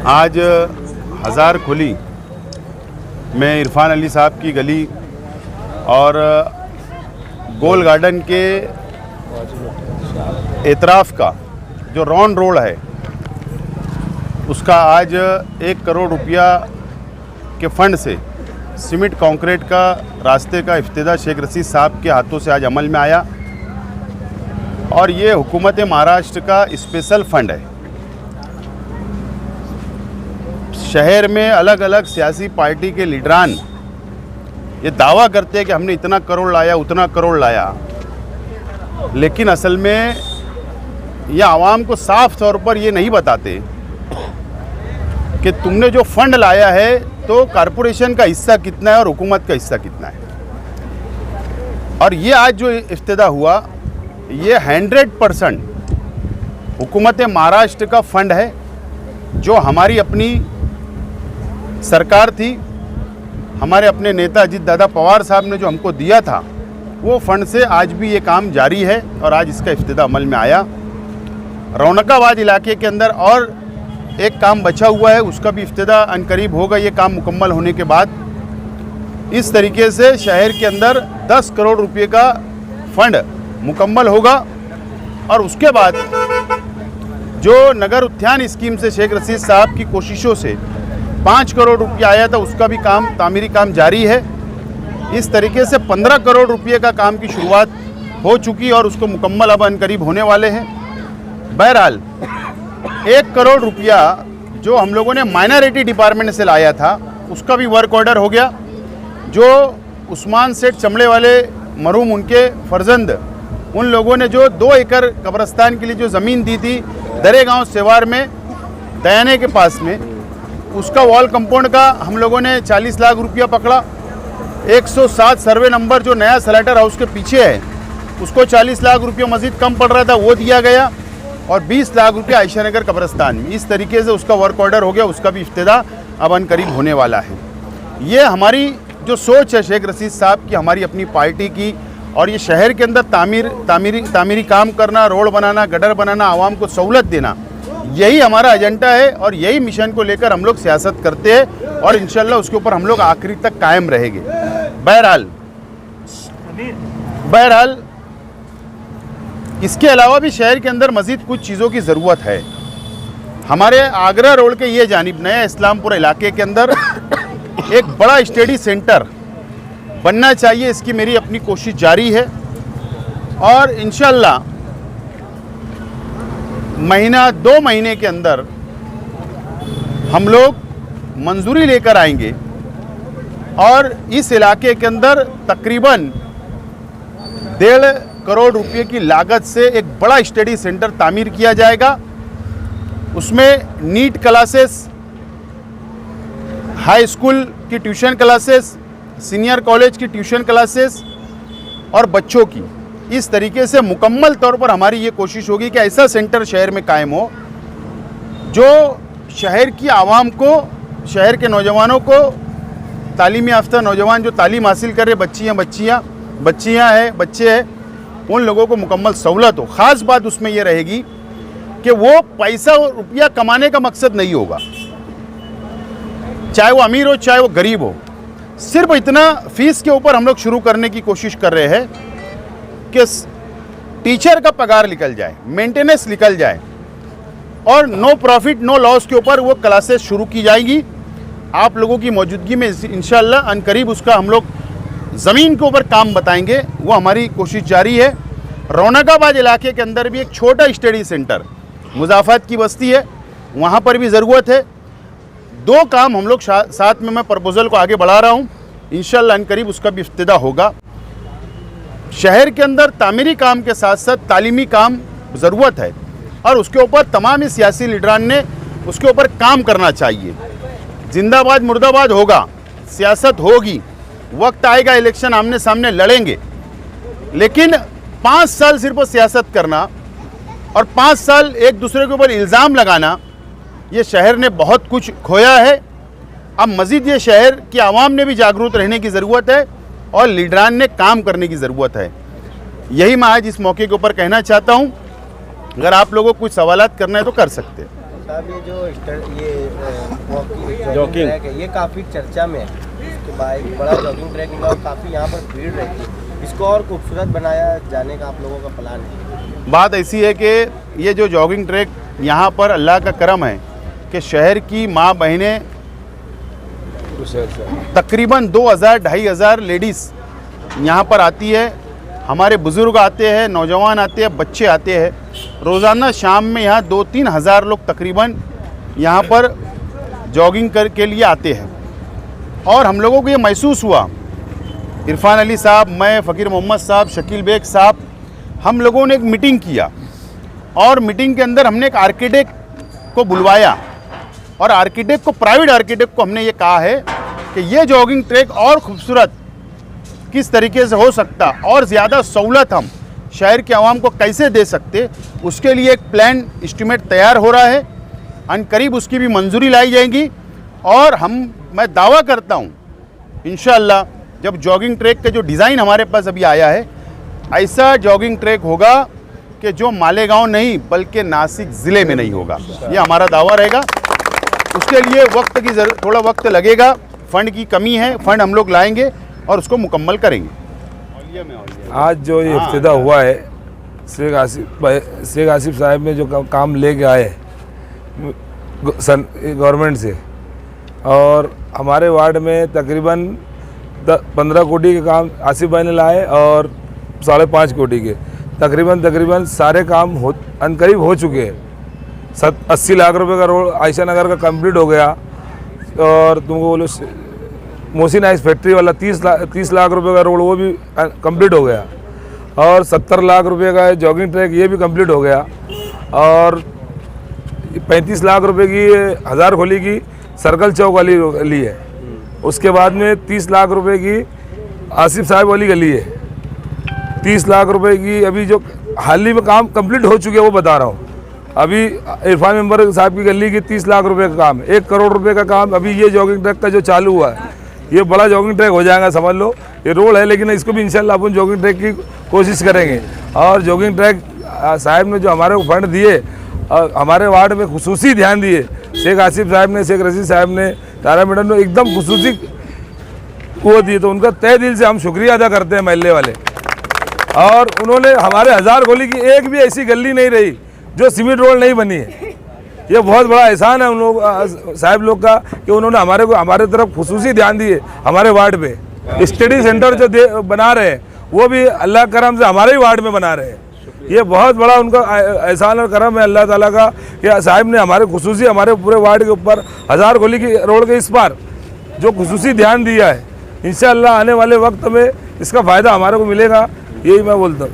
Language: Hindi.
आज हज़ार खुली में इरफान अली साहब की गली और गोल गार्डन के एतराफ़ का जो राउंड रोड है उसका आज 1 करोड़ रुपया के फंड से सीमेंट कंक्रीट का रास्ते का इफ्तिताह शेख रशीद साहब के हाथों से आज अमल में आया। और ये हुकूमत महाराष्ट्र का स्पेशल फंड है। शहर में अलग अलग सियासी पार्टी के लीडरान ये दावा करते हैं कि हमने इतना करोड़ लाया उतना करोड़ लाया, लेकिन असल में ये आवाम को साफ तौर पर ये नहीं बताते कि तुमने जो फंड लाया है तो कॉरपोरेशन का हिस्सा कितना है और हुकूमत का हिस्सा कितना है। और ये आज जो इफ्तिताह हुआ ये 100% हुकूमत महाराष्ट्र का फंड है, जो हमारी अपनी सरकार थी, हमारे अपने नेता अजीत दादा पवार साहब ने जो हमको दिया था वो फंड से आज भी ये काम जारी है और आज इसका इफ्तिताह अमल में आया। रौनकाबाद इलाके के अंदर और एक काम बचा हुआ है, उसका भी इफ्तिताह अनकरीब होगा। ये काम मुकम्मल होने के बाद इस तरीके से शहर के अंदर 10 करोड़ रुपए का फंड मुकम्मल होगा। और उसके बाद जो नगर उद्यान स्कीम से शेख रशीद साहब की कोशिशों से 5 करोड़ रुपया आया था, उसका भी काम तामीरी काम जारी है। इस तरीके से 15 करोड़ रुपये का काम की शुरुआत हो चुकी और उसको मुकम्मल अब अनकरीब होने वाले हैं। बहरहाल 1 करोड़ रुपया जो हम लोगों ने माइनॉरिटी डिपार्टमेंट से लाया था उसका भी वर्क ऑर्डर हो गया। जो उस्मान सेठ चमड़े वाले मरहूम उनके फर्जंद उन लोगों ने जो 2 एकड़ कब्रस्तान के लिए जो ज़मीन दी थी दरेगांव सेवार में दयाने के पास में, उसका वॉल कंपाउंड का हम लोगों ने 40 लाख रुपया पकड़ा। 107 सर्वे नंबर जो नया सलेटर हाउस के पीछे है उसको 40 लाख रुपया मज़ीद कम पड़ रहा था, वो दिया गया। और 20 लाख रुपया आयशा नगर कब्रस्तान में, इस तरीके से उसका वर्क ऑर्डर हो गया, उसका भी इफ्तिताह अब अनकरीब होने वाला है। ये हमारी जो सोच है शेख रशीद साहब की, हमारी अपनी पार्टी की, और ये शहर के अंदर तामीरी काम करना, रोड बनाना, गटर बनाना, आवाम को सहूलत देना, यही हमारा एजेंडा है और यही मिशन को लेकर हम लोग सियासत करते हैं और इंशाल्लाह उसके ऊपर हम लोग आखिरी तक कायम रहेंगे। बहरहाल इसके अलावा भी शहर के अंदर मज़ीद कुछ चीज़ों की ज़रूरत है। हमारे आगरा रोड के ये जानिब नया इस्लामपुर इलाके के अंदर एक बड़ा स्टडी सेंटर बनना चाहिए, इसकी मेरी अपनी कोशिश जारी है। और इंशाल्लाह महीना 2 महीने के अंदर हम लोग मंजूरी लेकर आएंगे और इस इलाके के अंदर तकरीबन 1.5 करोड़ रुपए की लागत से एक बड़ा स्टडी सेंटर तामीर किया जाएगा। उसमें नीट क्लासेस, हाई स्कूल की ट्यूशन क्लासेस, सीनियर कॉलेज की ट्यूशन क्लासेस और बच्चों की, इस तरीके से मुकम्मल तौर पर हमारी ये कोशिश होगी कि ऐसा सेंटर शहर में कायम हो जो शहर की आवाम को, शहर के नौजवानों को, तालीम याफ्ता नौजवान जो तालीम हासिल कर रहे बच्चियाँ हैं, बच्चे हैं, उन लोगों को मुकम्मल सहूलत हो। ख़ास बात उसमें यह रहेगी कि वो पैसा और रुपया कमाने का मकसद नहीं होगा, चाहे वो अमीर हो चाहे वो गरीब हो। सिर्फ इतना फीस के ऊपर हम लोग शुरू करने की कोशिश कर रहे हैं कि टीचर का पगार निकल जाए, मेंटेनेंस निकल जाए और नो प्रॉफिट नो लॉस के ऊपर वो क्लासेस शुरू की जाएंगी। आप लोगों की मौजूदगी में इंशाल्लाह अनकरीब उसका हम लोग ज़मीन के ऊपर काम बताएंगे, वो हमारी कोशिश जारी है। रौनकाबाद इलाके के अंदर भी एक छोटा स्टडी सेंटर, मुज़ाफ़ात की बस्ती है, वहाँ पर भी ज़रूरत है। 2 काम हम लोग साथ में मैं प्रपोज़ल को आगे बढ़ा रहा हूँ, इंशाल्लाह अनकरीब उसका भी इफ्तिताह होगा। शहर के अंदर तामीरी काम के साथ साथ तालीमी काम ज़रूरत है और उसके ऊपर तमाम सियासी लीडरान ने उसके ऊपर काम करना चाहिए। जिंदाबाद मुर्दाबाद होगा, सियासत होगी, वक्त आएगा इलेक्शन आमने सामने लड़ेंगे, लेकिन 5 साल सिर्फ सियासत करना और 5 साल एक दूसरे के ऊपर इल्ज़ाम लगाना, ये शहर ने बहुत कुछ खोया है। अब मज़ीद ये शहर की आवाम ने भी जागरूक रहने की ज़रूरत है और लीडरान ने काम करने की ज़रूरत है। यही मैं आज इस मौके के ऊपर कहना चाहता हूँ। अगर आप लोगों को कुछ सवालात करना है तो कर सकते हैं। साहब ये जॉगिंग ट्रैक है, ये काफ़ी चर्चा में है। इसके बाद एक बड़ा जॉगिंग ट्रैक निकला और काफ़ी यहाँ पर भीड़ रहती है। इसको और खूबसूरत बनाया जाने का आप लोगों का प्लान है? बात ऐसी है कि ये जो जॉगिंग ट्रैक यहाँ पर अल्लाह का करम है कि शहर की माँ बहनें तकरीबन 2000-2500 लेडीज़ यहाँ पर आती है। हमारे बुज़ुर्ग आते हैं, नौजवान आते हैं, बच्चे आते हैं। रोज़ाना शाम में यहाँ 2-3 हज़ार लोग तकरीबन यहाँ पर जॉगिंग के लिए आते हैं। और हम लोगों को ये महसूस हुआ, इरफान अली साहब, मैं, फ़कीर मोहम्मद साहब, शकील बेग साहब, हम लोगों ने एक मीटिंग किया और मीटिंग के अंदर हमने एक आर्किटेक्ट को बुलवाया और आर्किटेक्ट को, प्राइवेट आर्किटेक्ट को हमने ये कहा है कि ये जॉगिंग ट्रैक और खूबसूरत किस तरीके से हो सकता और ज़्यादा सहूलत हम शहर के आवाम को कैसे दे सकते, उसके लिए एक प्लान एस्टीमेट तैयार हो रहा है। अनकरीब उसकी भी मंजूरी लाई जाएगी और मैं दावा करता हूँ इंशाअल्लाह जब जॉगिंग ट्रैक का जो डिज़ाइन हमारे पास अभी आया है, ऐसा जॉगिंग ट्रैक होगा कि जो मालेगांव नहीं बल्कि नासिक ज़िले में नहीं होगा। ये हमारा दावा रहेगा। उसके लिए थोड़ा वक्त लगेगा, फ़ंड की कमी है, फ़ंड हम लोग लाएंगे और उसको मुकम्मल करेंगे। आज जो ये इफ्तिदा हुआ है, शेख आसिफ साहब ने जो काम लेके आए गवर्नमेंट से, और हमारे वार्ड में तकरीबन 15 कोटी के काम आसिफ भाई ने लाए और 5.5 कोटी के तकरीबन सारे काम अनकरीब हो चुके हैं। 80 लाख रुपए का रोड आयशा नगर का कंप्लीट हो गया और तुमको बोलो मोहसिन आइस फैक्ट्री वाला 30 लाख रुपए का रोड वो भी कंप्लीट हो गया और 70 लाख रुपए का जॉगिंग ट्रैक ये भी कंप्लीट हो गया और 35 लाख रुपए की हज़ार खोली की सर्कल चौक वाली गली है। उसके बाद में 30 लाख रुपए की आसिफ साहब वाली गली है। 30 लाख रुपए की अभी जो हाल ही में काम कंप्लीट हो चुके हैं वो बता रहा हूँ। अभी इरफान मेंबर साहब की गली की 30 लाख रुपए का काम, 1 करोड़ रुपए का काम अभी ये जॉगिंग ट्रैक का जो चालू हुआ है, ये बड़ा जॉगिंग ट्रैक हो जाएगा समझ लो। ये रोड है लेकिन इसको भी इंशाल्लाह अपन जॉगिंग ट्रैक की कोशिश करेंगे। और जॉगिंग ट्रैक साहब ने जो हमारे को फंड दिए, हमारे वार्ड में खुसूसी ध्यान दिए, शेख आसिफ साहब ने, शेख रशीद साहब ने, तारा मैडम ने एकदम खुसूसी वो दिए, तो उनका तहे दिल से हम शुक्रिया अदा करते हैं महल्ले वाले। और उन्होंने हमारे 1000 गोली की एक भी ऐसी गली नहीं रही जो सीमेंट रोड नहीं बनी है। ये बहुत बड़ा एहसान है उन लोग साहब लोग का कि उन्होंने हमारे तरफ खुसूसी ध्यान दिए। हमारे वार्ड पे स्टडी सेंटर जो बना रहे हैं वो भी अल्लाह करम से हमारे ही वार्ड में बना रहे हैं। ये बहुत बड़ा उनका एहसान और करम है अल्लाह ताला का कि साहब ने हमारे खुसूसी हमारे पूरे वार्ड के ऊपर 1000 गोली की रोड के इस पार जो खुसूसी ध्यान दिया है। इंशाअल्लाह आने वाले वक्त में इसका फ़ायदा हमारे को मिलेगा, यही मैं बोलता हूँ।